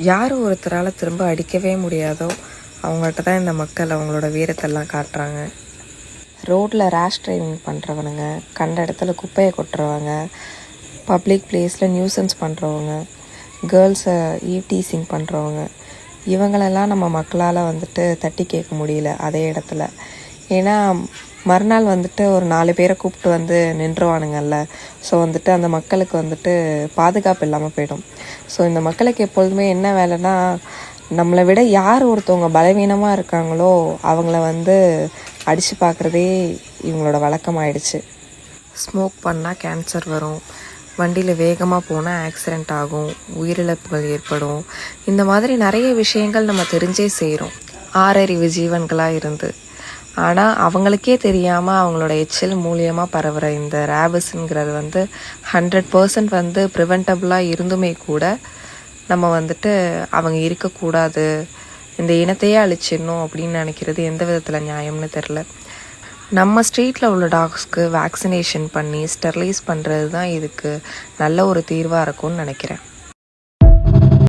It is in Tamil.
யார் ஒருத்தரால் திரும்ப அடிக்கவே முடியாதோ அவங்கள்ட்ட தான் இந்த மக்கள் அவங்களோட வீரத்தெல்லாம் காட்டுறாங்க. ரோட்டில் ரேஷ் டிரைவிங் பண்ணுறவனுங்க, கண்ட இடத்துல குப்பையை கொட்டுறவங்க, பப்ளிக் பிளேஸில் நியூசன்ஸ் பண்ணுறவங்க, கேர்ள்ஸை டீசிங் பண்ணுறவங்க, இவங்களெல்லாம் நம்ம மக்களால் தட்டி கேட்க முடியல அதே இடத்துல. ஏன்னா மறுநாள் ஒரு 4 பேரை கூப்பிட்டு நின்றுவானுங்கல்ல. ஸோ அந்த மக்களுக்கு பாதுகாப்பு இல்லாமல் போயிடும். ஸோ இந்த மக்களுக்கு எப்பொழுதுமே என்ன வேலைன்னா, நம்மளை விட யார் ஒருத்தவங்க பலவீனமாக இருக்காங்களோ அவங்கள அடித்து பார்க்குறதே இவங்களோட வழக்கமாயிடுச்சு. ஸ்மோக் பண்ணால் கேன்சர் வரும், வண்டியில் வேகமாக போனால் ஆக்சிடெண்ட் ஆகும், உயிரிழப்புகள் ஏற்படும். இந்த மாதிரி நிறைய விஷயங்கள் நம்ம தெரிஞ்சே செய்கிறோம், ஆறறிவு ஜீவன்களாக இருந்து. ஆனால் அவங்களுக்கே தெரியாமல் அவங்களோட எச்சில் மூலியமாக பரவுகிற இந்த ரேபிஸ்ங்கிறது 100% ப்ரிவென்டபுளாக இருந்துமே கூட நம்ம அவங்க இருக்கக்கூடாது, இந்த இனத்தையே அழிச்சிடணும் அப்படின்னு நினைக்கிறது எந்த விதத்தில் நியாயம்னு தெரில. நம்ம ஸ்ட்ரீட்டில் உள்ள டாக்ஸ்க்கு வேக்சினேஷன் பண்ணி ஸ்டெர்லைஸ் பண்ணுறது தான் இதுக்கு நல்ல ஒரு தீர்வாக இருக்கும்னு நினைக்கிறேன்.